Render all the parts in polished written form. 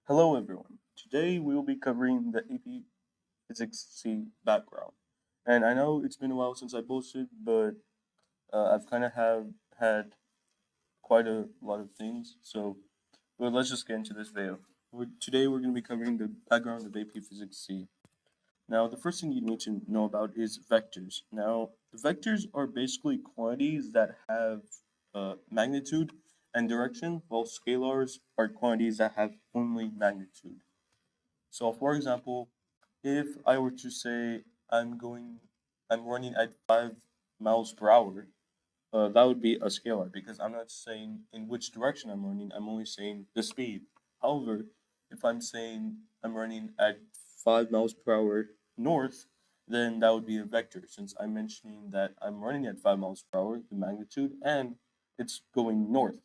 Hello everyone. Today we will be covering the AP Physics C background. And I know it's been a while since I posted, but I've kind of have had quite a lot of things. But let's just get into this video. Today we're going to be covering the background of AP Physics C. Now, the first thing you need to know about is vectors. Now, the vectors are basically quantities that have magnitude and direction, while scalars are quantities that have only magnitude. So, for example, if I were to say I'm running at 5 miles per hour, that would be a scalar because I'm not saying in which direction I'm running. I'm only saying the speed. However, if I'm saying I'm running at 5 miles per hour north, then that would be a vector since I'm mentioning that I'm running at 5 miles per hour, the magnitude, and it's going north,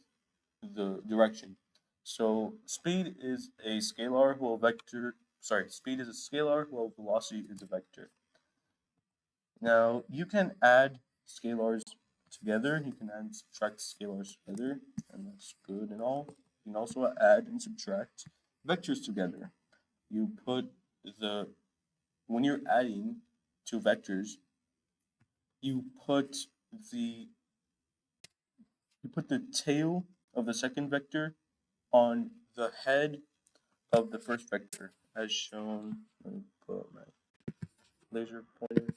the direction. So speed is a scalar while vector sorry, speed is a scalar while velocity is a vector. Now you can add scalars together, you can add and subtract scalars together, and that's good and all. You can also add and subtract vectors together. You put the when you're adding two vectors, you put the you put the tail of the second vector on the head of the first vector, as shown. Let me put my laser pointer.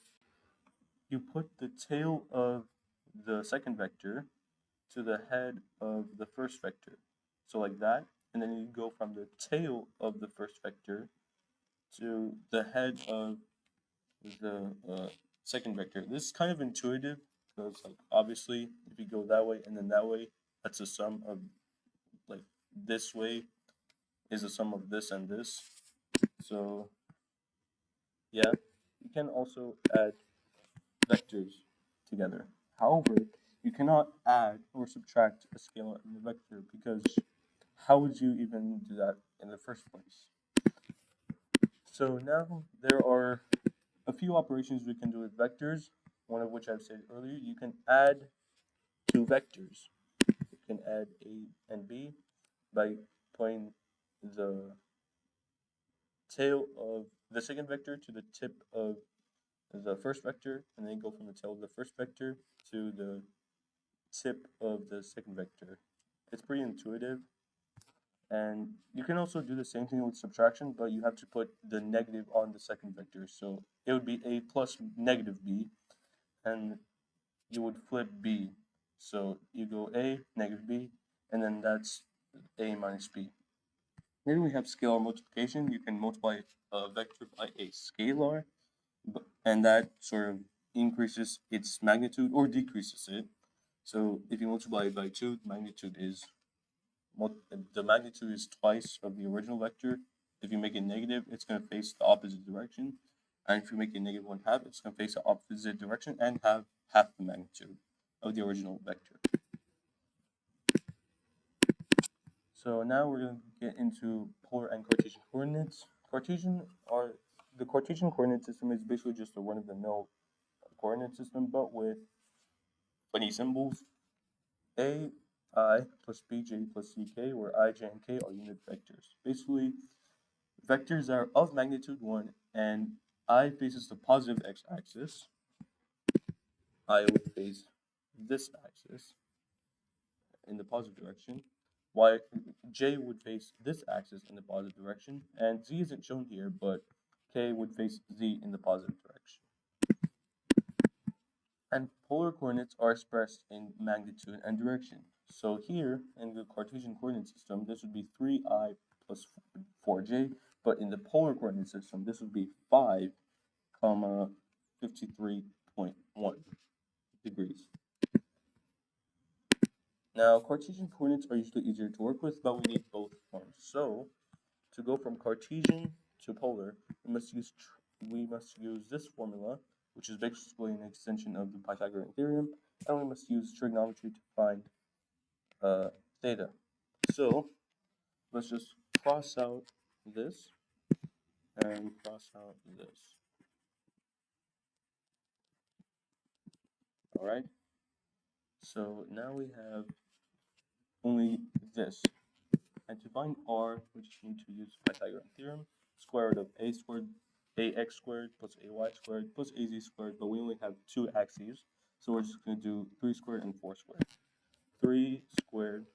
You put the tail of the second vector to the head of the first vector. So like that, and then you go from the tail of the first vector to the head of the second vector. This is kind of intuitive because like obviously if you go that way and then that way, that's a sum of like this way is a sum of this and this. So yeah, you can also add vectors together. However, you cannot add or subtract a scalar and a vector because how would you even do that in the first place? So now there are a few operations we can do with vectors, one of which I've said earlier. You can add two vectors. You can add A and B by putting the tail of the second vector to the tip of the first vector, and then go from the tail of the first vector to the tip of the second vector. It's pretty intuitive. And you can also do the same thing with subtraction, but you have to put the negative on the second vector. So it would be a plus negative b, and you would flip b. So you go a, negative b, and then that's a minus b. Then we have scalar multiplication. You can multiply a vector by a scalar, and that sort of increases its magnitude or decreases it. So if you multiply it by 2, the magnitude is twice of the original vector. If you make it negative, it's going to face the opposite direction. And if you make it negative 1/2, it's going to face the opposite direction and have half the magnitude of the original vector. So now we're going to get into polar and Cartesian coordinates. The Cartesian coordinate system is basically just a run-of-the-mill coordinate system, but with funny symbols. A I plus bj plus ck, where I, j, and k are unit vectors. Basically, vectors are of magnitude 1 and I faces the positive x-axis. I would face this axis in the positive direction. Y, j would face this axis in the positive direction, and z isn't shown here, but k would face z in the positive direction. And polar coordinates are expressed in magnitude and direction. So here in the Cartesian coordinate system, this would be 3i plus 4j, but in the polar coordinate system, this would be 5, comma 53.1 degrees. Now, Cartesian coordinates are usually easier to work with, but we need both forms. So, to go from Cartesian to polar, we must use this formula, which is basically an extension of the Pythagorean theorem, and we must use trigonometry to find theta. So, let's just cross out this and cross out this. All right. So now we have only this, And to find r, we just need to use Pythagorean theorem. Square root of a squared, ax squared plus ay squared plus az squared, but we only have two axes, so we're just going to do 3 squared and 4 squared. 3 squared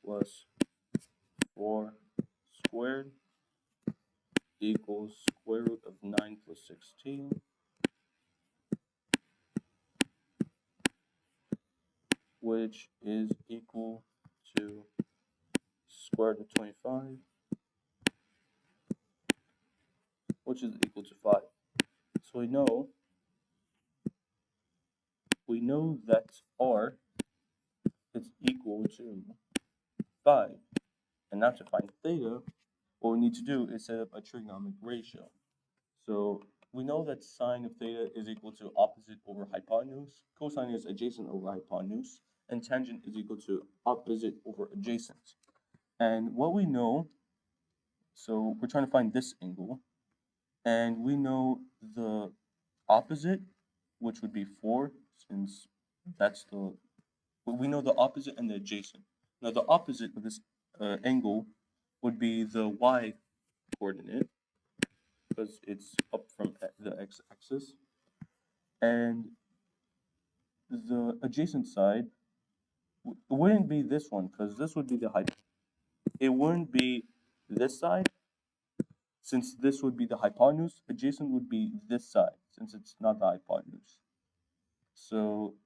plus 4 squared equals square root of 9 plus 16, which is equal to square root of 25, which is equal to 5. So we know that r is equal to 5. And now to find theta, what we need to do is set up a trigonometric ratio. So we know that sine of theta is equal to opposite over hypotenuse, cosine is adjacent over hypotenuse, and tangent is equal to opposite over adjacent. And what we know, so we're trying to find this angle, and we know the opposite, which would be 4, since that's we know the opposite and the adjacent. Now the opposite of this angle would be the y coordinate, because it's up from the x-axis, and the adjacent side wouldn't be this one, because this would be the height. It wouldn't be this side, since this would be the hypotenuse. Adjacent would be this side, since it's not the hypotenuse. So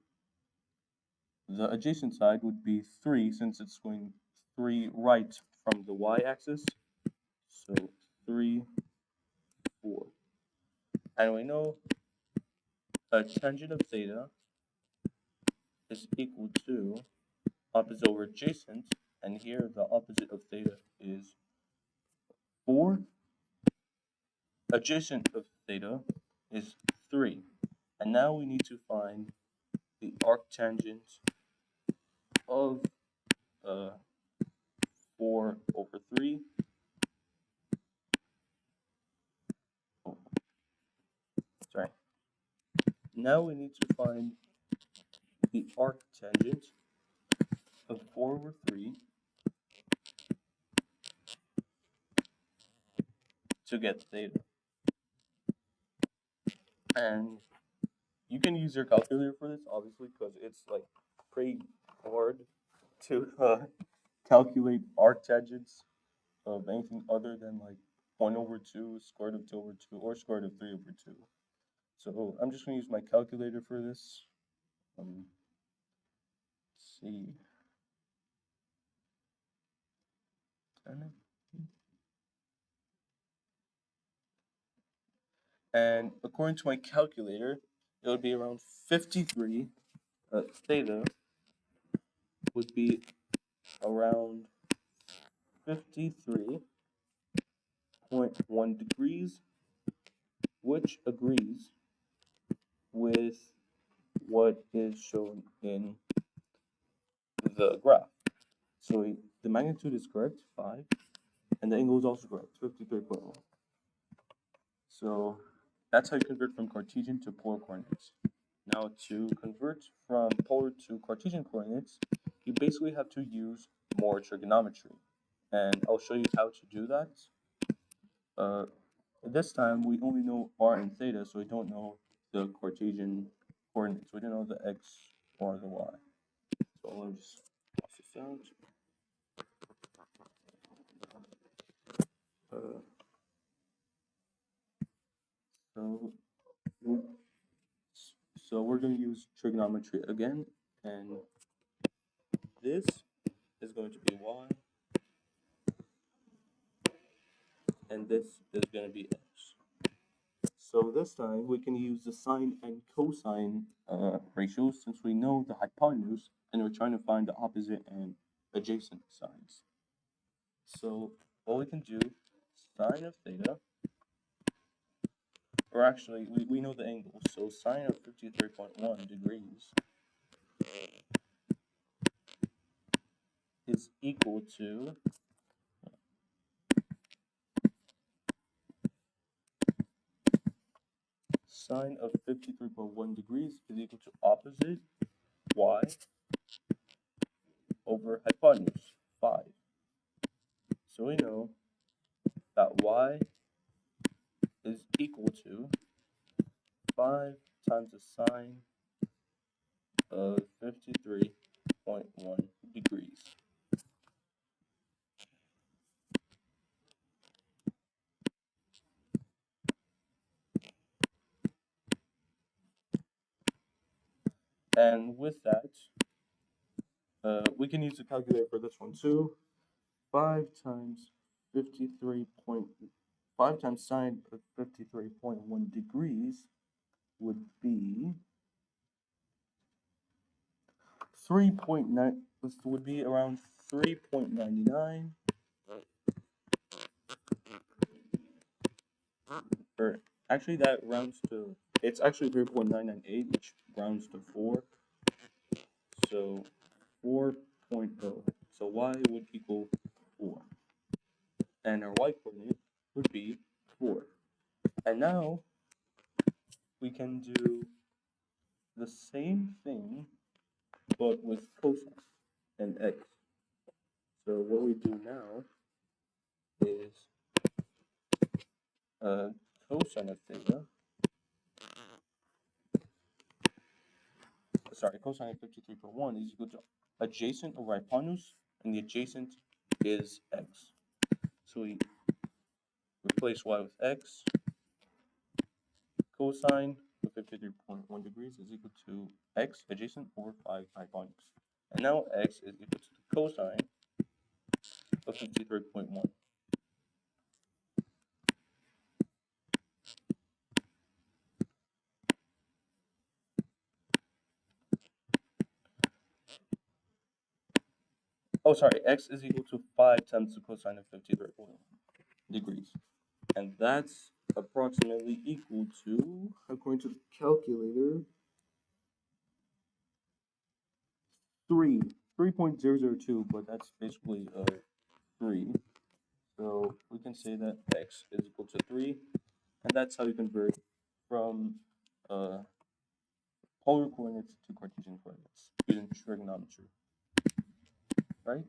the adjacent side would be 3, since it's going 3 right from the y-axis. So 3, 4. And we know a tangent of theta is equal to opposite over adjacent, and here the opposite of theta is 4. Adjacent of theta is 3. And now we need to find the arctangent of 4 over 3. Oh, sorry. Now we need to find the arctangent of 4 over 3 to get theta. And you can use your calculator for this, obviously, because it's like pretty hard to calculate arctangents of anything other than like 1 over 2, square root of 2 over 2, or square root of 3 over 2. So I'm just going to use my calculator for this. Let's see. And according to my calculator, it would be around 53. Theta would be around 53.1 degrees, which agrees with what is shown in the graph. So the magnitude is correct, 5, and the angle is also correct, 53.1. So that's how you convert from Cartesian to polar coordinates. Now to convert from polar to Cartesian coordinates, you basically have to use more trigonometry. And I'll show you how to do that. This time we only know r and theta, so we don't know the Cartesian coordinates. We don't know the x or the y. So let me just cross this out. So we're going to use trigonometry again, and this is going to be y, and this is going to be x. So this time we can use the sine and cosine ratios, since we know the hypotenuse and we're trying to find the opposite and adjacent sides. So what we can do, sine of theta, or actually we know the angle, so sine of 53.1 degrees is equal to sine of 53.1 degrees is equal to opposite y over hypotenuse, 5. So we know that y is equal to 5 times the sine of 53.1 degrees. And with that, we can use the calculator for this one too. 5 times 5 times sine of 53.1 degrees would be 3.9, would be around 3.99, or actually that rounds to, it's actually 3.998, which rounds to 4. So 4.0. So y would equal 4. And our y coordinate would be 4. And now we can do the same thing but with cosine and x. So what we do now is cosine of theta, cosine of 53.1 is equal to adjacent over hypotenuse, and the adjacent is x. So we replace y with x. Cosine of 53.1 degrees is equal to x adjacent over 5 hypotenuse. And now x is equal to the cosine of 53.1. Oh, sorry, x is equal to 5 times the cosine of 53.1 degrees. And that's approximately equal to, according to the calculator, 3.002, but that's basically 3. So we can say that x is equal to 3, and that's how you convert from polar coordinates to Cartesian coordinates using trigonometry. Right?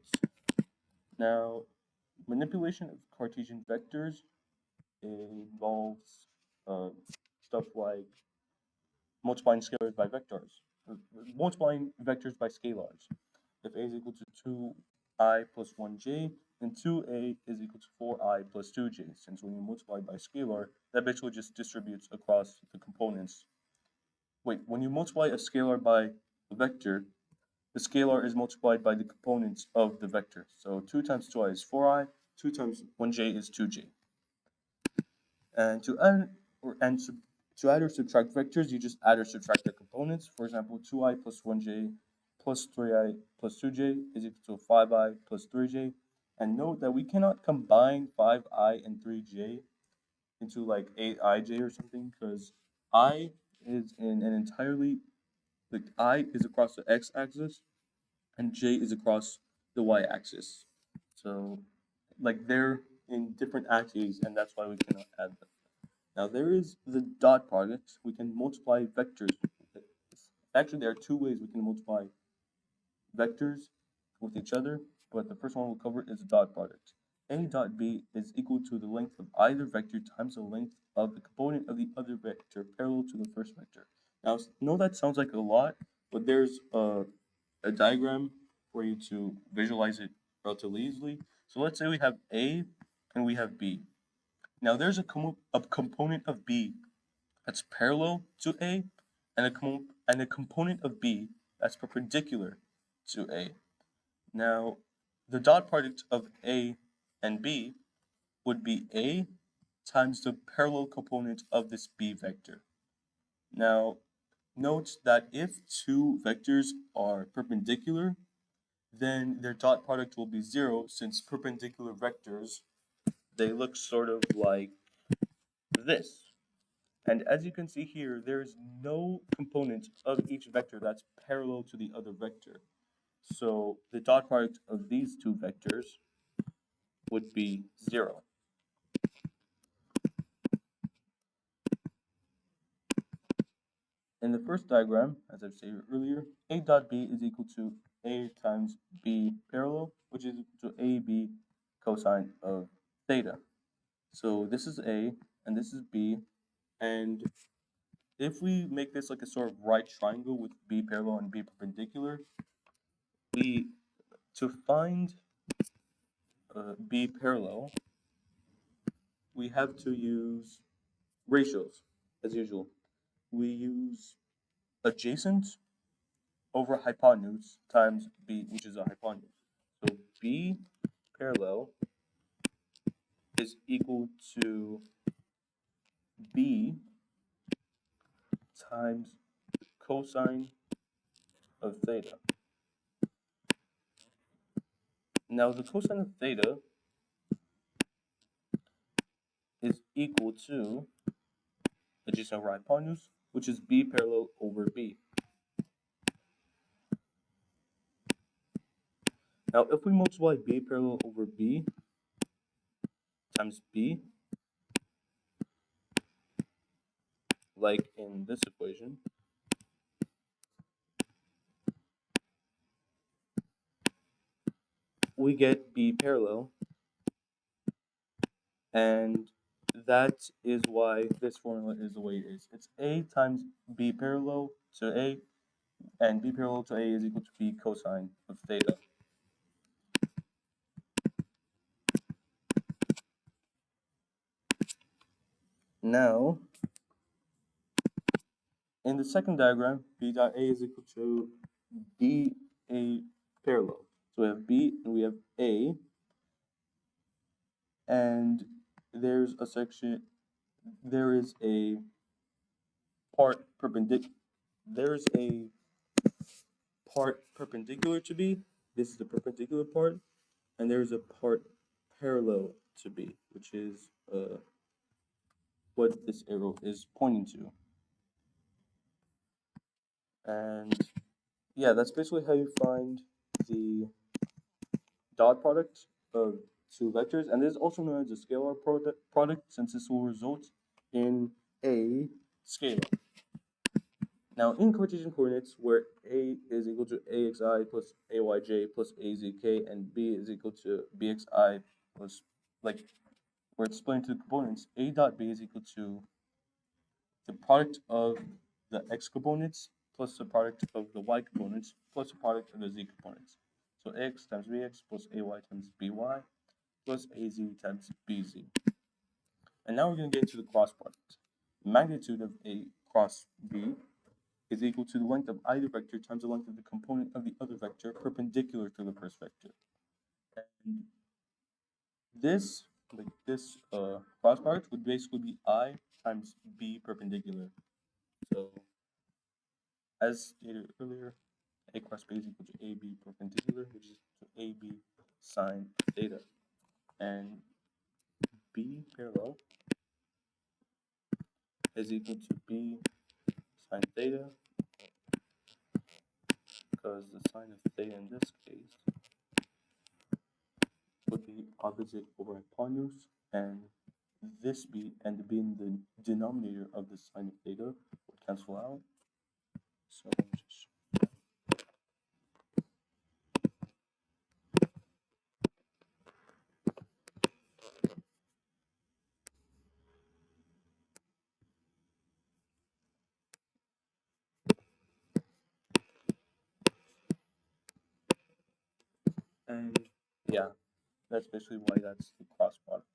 Now, manipulation of Cartesian vectors involves stuff like multiplying scalars by vectors, multiplying vectors by scalars. If a is equal to 2i plus 1j, then 2a is equal to 4i plus 2j. Since when you multiply by scalar, that basically just distributes across the components. Wait, when you multiply a scalar by a vector, the scalar is multiplied by the components of the vector. So 2 times 2i is 4i, 2 times 1j is 2j. And to add or subtract vectors, you just add or subtract their components. For example, 2i plus 1j plus 3i plus 2j is equal to 5i plus 3j. And note that we cannot combine 5i and 3j into like 8ij or something, because I is in an entirely, like I is across the x-axis and j is across the y-axis. So like they're in different axes, and that's why we cannot add them. Now there is the dot product. We can multiply vectors. Actually, there are two ways we can multiply vectors with each other, but the first one we'll cover is the dot product. A dot b is equal to the length of either vector times the length of the component of the other vector parallel to the first vector. Now, know that sounds like a lot, but there's a diagram for you to visualize it relatively easily. So let's say we have A and we have B. Now there's a component of B that's parallel to A, and a component of B that's perpendicular to A. Now the dot product of A and B would be A times the parallel component of this B vector. Now note that if two vectors are perpendicular, then their dot product will be 0, since perpendicular vectors, they look sort of like this. And as you can see here, there is no component of each vector that's parallel to the other vector. So the dot product of these two vectors would be 0. In the first diagram, as I've stated earlier, A dot B is equal to A times B parallel, which is equal to AB cosine of theta. So this is A and this is B, and if we make this like a sort of right triangle with B parallel and B perpendicular, we to find B parallel, we have to use ratios as usual. We use adjacent over hypotenuse times B, which is a hypotenuse. So B parallel is equal to B times cosine of theta. Now the cosine of theta is equal to adjacent over hypotenuse, which is B parallel over B. Now if we multiply B parallel over B times B, like in this equation, we get B parallel, and that is why this formula is the way it is. It's A times B parallel to A, and B parallel to A is equal to B cosine of theta. Now, in the second diagram, B dot A is equal to B A parallel. So we have B and we have A, and there is a part perpendicular. There's a part perpendicular to B. This is the perpendicular part, and there's a part parallel to B, which is what this arrow is pointing to. And yeah, that's basically how you find the dot product of two vectors, and this is also known as a scalar product since this will result in a scalar. Now, in Cartesian coordinates, where A is equal to AXI plus AYJ plus AZK, and B is equal to BXI plus, like, we're explaining to the components, A dot B is equal to the product of the X components plus the product of the Y components plus the product of the Z components. So X times BX plus AY times BY plus AZ times BZ. And now we're going to get into the cross product. The magnitude of A cross B is equal to the length of either vector times the length of the component of the other vector perpendicular to the first vector. And this, cross product would basically be I times B perpendicular. So, as stated earlier, A cross B is equal to AB perpendicular, which is equal to AB sine theta. And B parallel is equal to B sine theta, because the sine of theta in this case would be opposite over hypotenuse, and this b and the b in the denominator of the sine of theta would cancel out. So just and yeah, that's basically why that's the cross product.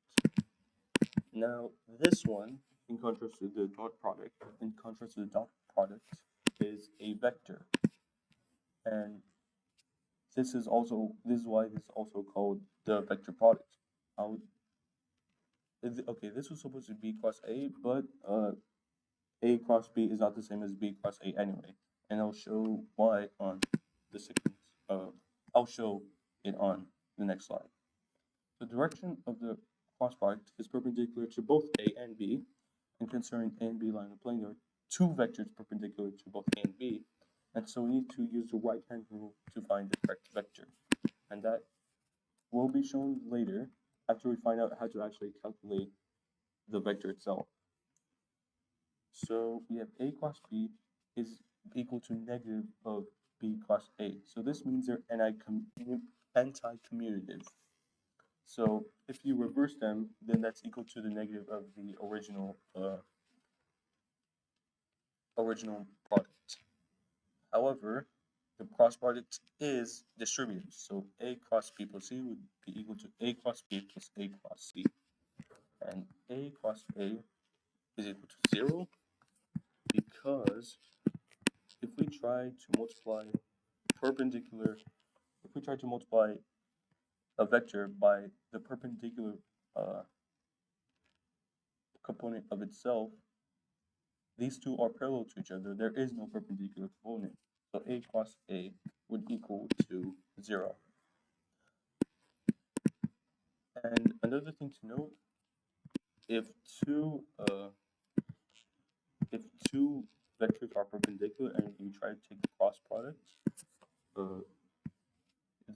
Now this one, in contrast to the dot product, is a vector, and this is why this is also called the vector product. Okay, this was supposed to be cross A, but A cross B is not the same as B cross A anyway, and I'll show why on the sequence. I'll show it on the next slide. The direction of the cross product is perpendicular to both A and B, and concerning A and B line of plane, there are two vectors perpendicular to both A and B, and so we need to use the right-hand rule to find the correct vector, and that will be shown later after we find out how to actually calculate the vector itself. So we have A cross B is equal to negative of B cross A. So this means they're anti-commutative. So if you reverse them, then that's equal to the negative of the original product. However, the cross product is distributed, so A cross B plus C would be equal to A cross B plus A cross C. And A cross A is equal to 0 because if we try to multiply perpendicular, if we try to multiply a vector by the perpendicular uh, component of itself, these two are parallel to each other. There is no perpendicular component. So A cross A would equal to 0. And another thing to note, if two uh, if two vectors are perpendicular and you try to take the cross product, uh,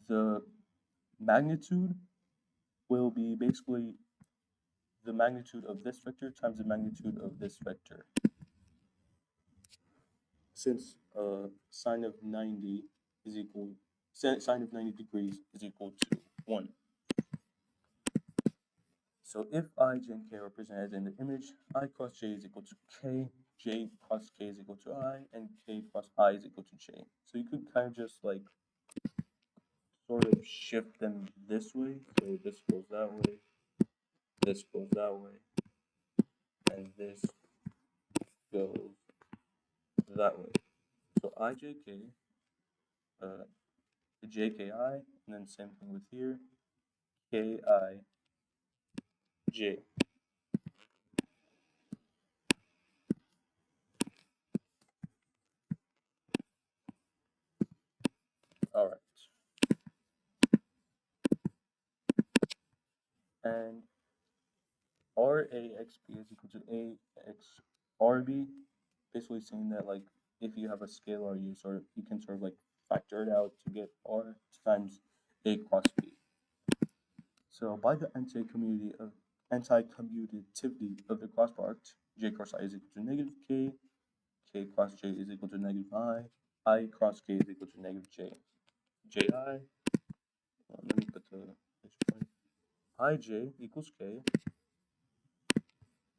the magnitude will be basically the magnitude of this vector times the magnitude of this vector. Since sine of 90 is equal, sine of 90 degrees is equal to 1. So if I, j, and k are represented in the image, I cross j is equal to k, j cross k is equal to I, and k cross I is equal to j. So you could kind of just like sort of shift them this way. So this goes that way, this goes that way, and this goes that way. So ijk, jki, and then same thing with here, ki, j. All right. And RAXB is equal to AXRB, basically saying that like if you have a scalar, you can sort of like factor it out to get R times A cross B. So by the anti-commutativity of the cross product, J cross I is equal to negative K cross J is equal to negative I cross K is equal to negative J. Ji, let me put the point. Ij equals K,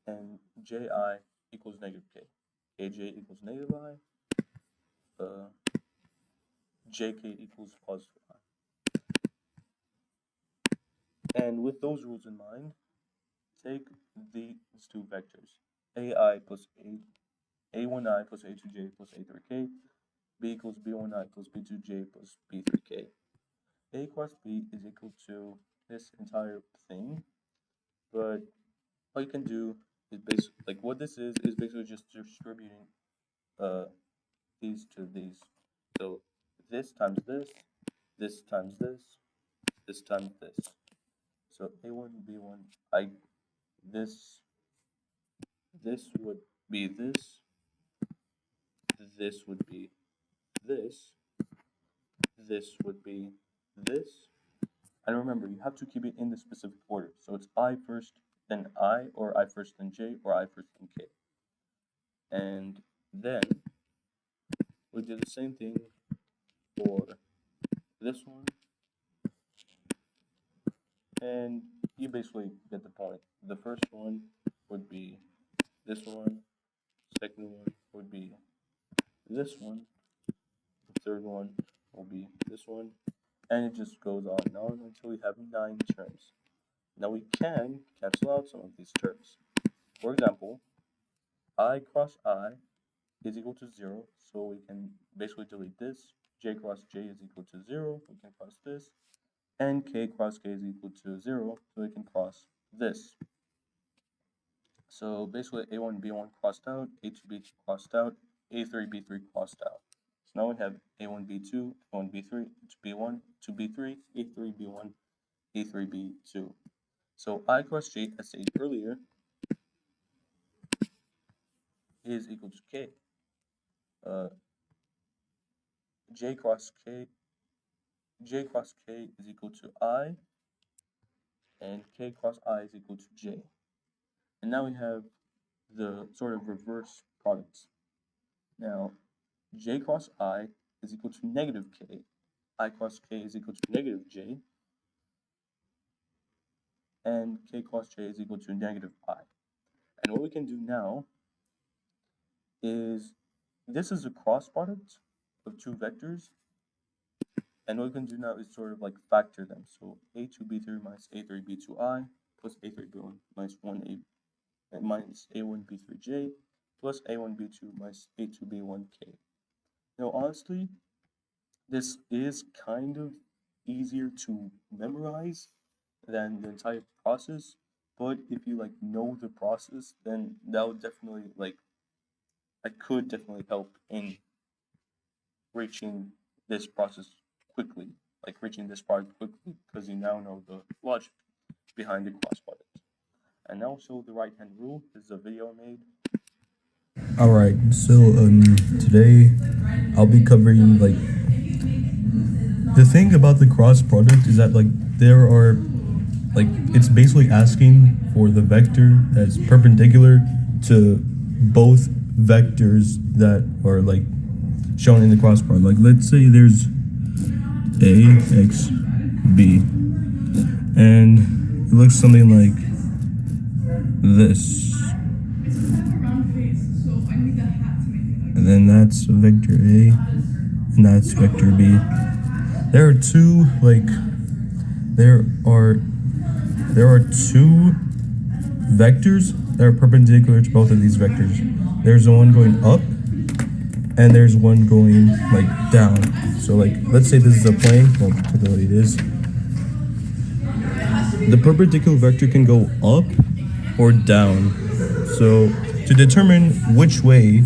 and Ji equals negative K. Aj equals negative I, Jk equals positive I. And with those rules in mind, take these two vectors, ai plus a1i plus a2j plus a3k, b equals b1i plus b2j plus b3k. A cross b is equal to this entire thing, but all you can do is basically, like what this is basically just distributing these to these. So this times this times this times this. So a1, b1, this would be this would be this would be this. And remember, you have to keep it in the specific order. So it's I first, then I, or I first, then J, or I first, then K. And then we do the same thing for this one. And you basically get the point. The first one would be this one. Second one would be this one. The third one will be this one. And it just goes on and on until we have 9 terms. Now we can cancel out some of these terms. For example, I cross I is equal to 0, so we can basically delete this. J cross J is equal to 0, we can cross this. And K cross K is equal to 0, so we can cross this. So basically A1, B1 crossed out, A2, B2 crossed out, A3, B3 crossed out. So now we have A1, B2, A1, B3, B1, 2, B3, A3, B1, A3, B2. So I cross J, as stated earlier, is equal to K. J cross K is equal to I, and K cross I is equal to J. And now we have the sort of reverse products. Now, J cross I is equal to negative K, I cross K is equal to negative J, and k cos j is equal to negative I. And what we can do now is, this is a cross product of two vectors, and what we can do now is sort of like factor them. So a2b3 minus a3b2i plus a3b1 minus 1a minus a1b3j plus a1b2 minus a2b1k. Now honestly, this is kind of easier to memorize than the entire process, but if you like know the process, then that would definitely could definitely help in reaching this process quickly, like reaching this product quickly, because you now know the logic behind the cross product. And also the right hand rule. This is a video I made. All right, so today I'll be covering like the thing about the cross product is that like there are like it's basically asking for the vector that's perpendicular to both vectors that are like shown in the cross product. Like let's say there's a x b and it looks something like this. And then that's vector A, and that's vector B. There are two vectors that are perpendicular to both of these vectors. There's one going up, and there's one going like down. So like let's say this is a plane. Well, typically it is. The perpendicular vector can go up or down. So to determine which way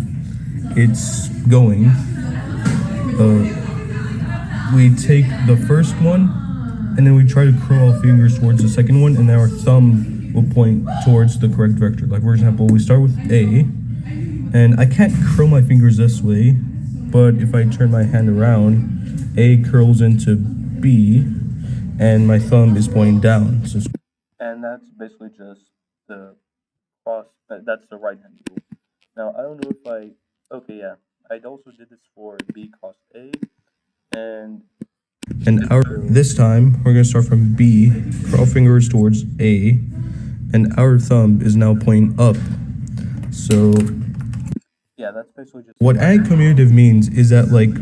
it's going, we take the first one and then we try to curl our fingers towards the second one, and then our thumb will point towards the correct vector. Like for example, we start with A, and I can't curl my fingers this way, but if I turn my hand around, A curls into B, and my thumb is pointing down. So And that's basically just the cross, that's the right hand rule. Now, I don't know if okay, yeah, I also did this for b cos a, and this time we're gonna start from B, curl fingers towards A, and our thumb is now pointing up. So yeah, that's basically just what commutative means is that like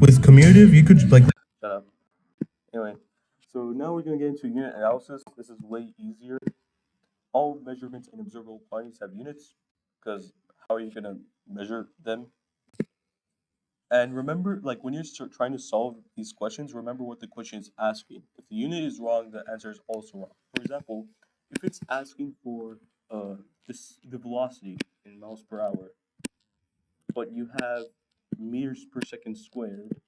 with commutative you could like shut up. Anyway, so now we're gonna get into unit analysis. This is way easier. All measurements and observable quantities have units, because how are you gonna measure them? And remember, like when you're trying to solve these questions, remember what the question is asking. If the unit is wrong, the answer is also wrong. For example, if it's asking for the velocity in miles per hour, but you have meters per second squared,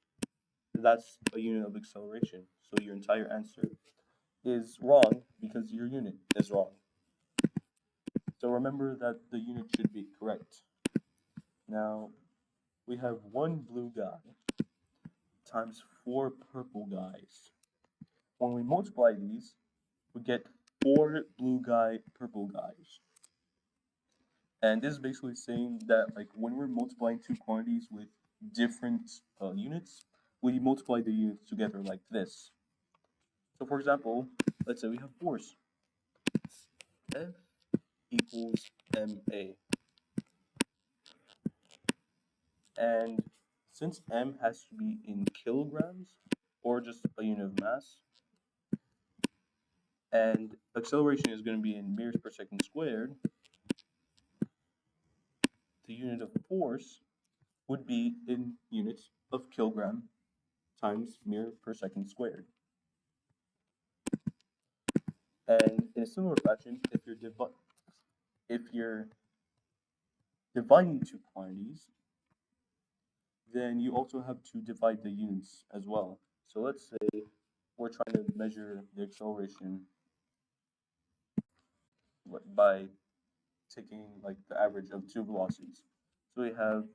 that's a unit of acceleration. So your entire answer is wrong because your unit is wrong. So remember that the unit should be correct. Now, we have one blue guy times 4 purple guys. When we multiply these, we get 4 blue guy, purple guys. And this is basically saying that like when we're multiplying two quantities with different units, we multiply the units together like this. So for example, let's say we have force. F equals ma. And since m has to be in kilograms or just a unit of mass, and acceleration is going to be in meters per second squared, the unit of force would be in units of kilogram times meter per second squared. And in a similar fashion, if you're dividing two quantities, then you also have to divide the units as well. So let's say we're trying to measure the acceleration by taking like the average of two velocities. So we have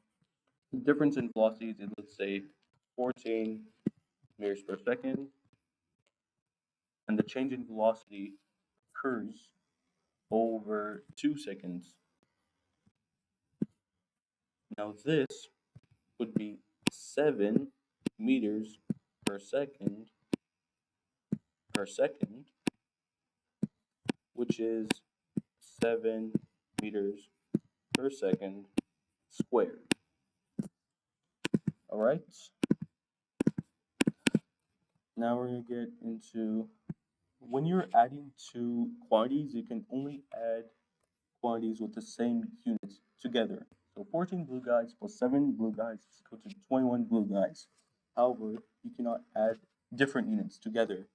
the difference in velocities is, let's say, 14 meters per second, and the change in velocity occurs over 2 seconds. Now this would be 7 meters per second which is 7 meters per second squared. All right. Now we're going to get into when you're adding two quantities, you can only add quantities with the same units together. So 14 blue guys plus 7 blue guys is equal to 21 blue guys. However, you cannot add different units together.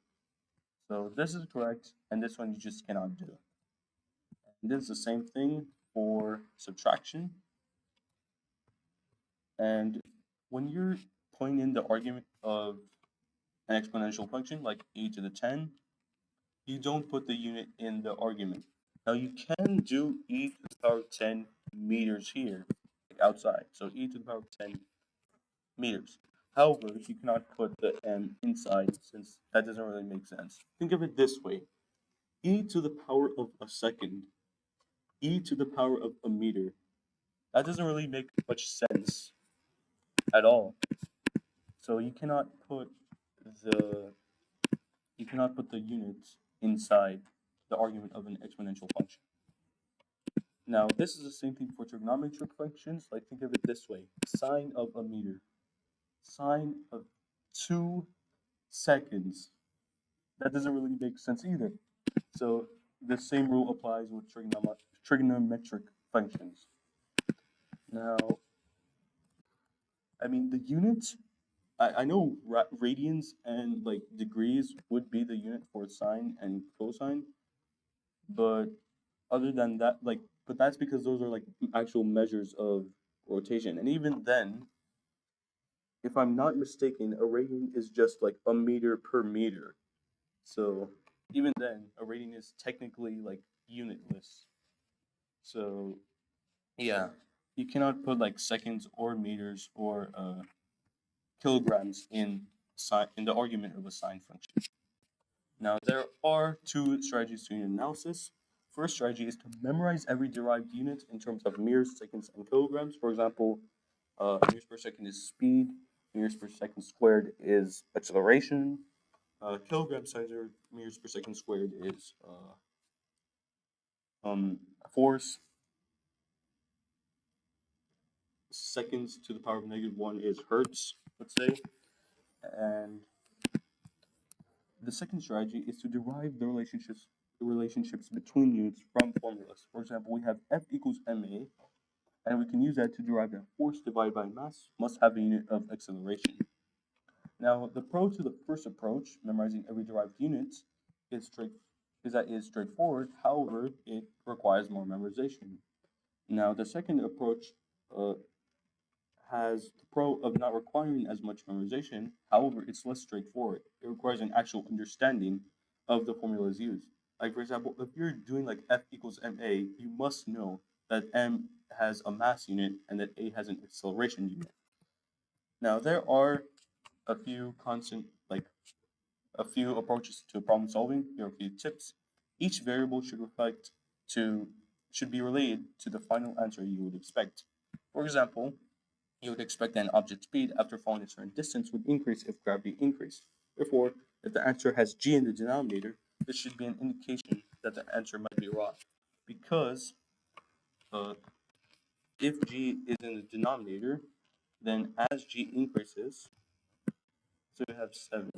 So this is correct, and this one you just cannot do. And this is the same thing for subtraction. And when you're putting in the argument of an exponential function like e to the 10, you don't put the unit in the argument. Now you can do e to the power of 10 meters here, like outside. So e to the power of 10 meters. However, you cannot put the m inside since that doesn't really make sense. Think of it this way. E to the power of a second, e to the power of a meter. That doesn't really make much sense at all. So the you cannot put the units inside the argument of an exponential function. Now, this is the same thing for trigonometric functions. Like, think of it this way. Sine of a meter. Sine of 2 seconds. That doesn't really make sense either. So, the same rule applies with trigonometric functions. Now, I mean, the units, I know radians and, like, degrees would be the unit for sine and cosine, but other than that, like, but that's because those are like actual measures of rotation. And even then, if I'm not mistaken, a radian is just like a meter per meter. So even then, a radian is technically like unitless. So yeah, you cannot put like seconds or meters or kilograms in the argument of a sine function. Now, there are two strategies to unit analysis. First strategy is to memorize every derived unit in terms of meters, seconds, and kilograms. For example, meters per second is speed, meters per second squared is acceleration, kilograms times meters per second squared is force, seconds to the power of -1 is hertz, let's say, and the second strategy is to derive the relationships between units from formulas. For example, we have F equals ma, and we can use that to derive that force divided by mass must have a unit of acceleration. Now, the pro to the first approach, memorizing every derived unit, is straightforward. However, it requires more memorization. Now, the second approach has the pro of not requiring as much memorization. However, it's less straightforward. It requires an actual understanding of the formulas used. Like, for example, if you're doing like F equals ma, you must know that m has a mass unit and that a has an acceleration unit. Now, there are a few a few approaches to problem solving. Here are a few tips. Each variable should be related to the final answer you would expect. For example, you would expect that an object speed after falling a certain distance would increase if gravity increased. Therefore, if the answer has g in the denominator, this should be an indication that the answer might be wrong. Because if g is in the denominator, then as g increases, so we have 7,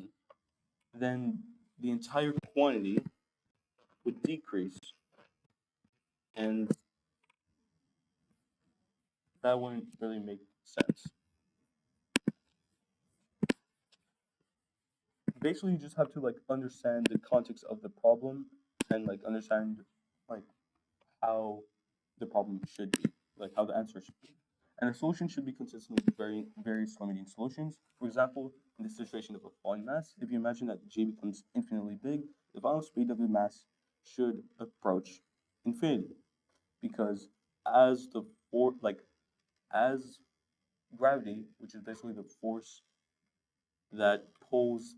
then the entire quantity would decrease, and that wouldn't really make sense. Basically, you just have to like understand the context of the problem and like understand like how the problem should be, like how the answer should be. And the solution should be consistent with various limiting solutions. For example, in the situation of a falling mass, if you imagine that g becomes infinitely big, the final speed of the mass should approach infinity, because as the as gravity, which is basically the force that pulls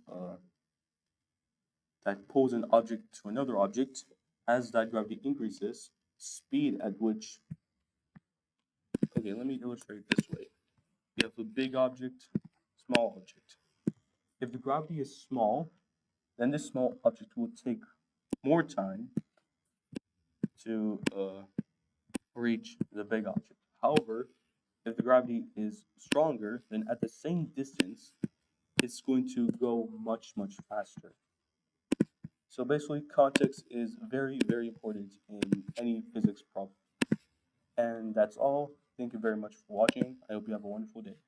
an object to another object, as that gravity increases, speed at which, okay, let me illustrate it this way. You have a big object, small object. If the gravity is small, then this small object will take more time to reach the big object. However, if the gravity is stronger, then at the same distance, it's going to go much, much faster. So basically, context is very, very important in any physics problem. And that's all. Thank you very much for watching. I hope you have a wonderful day.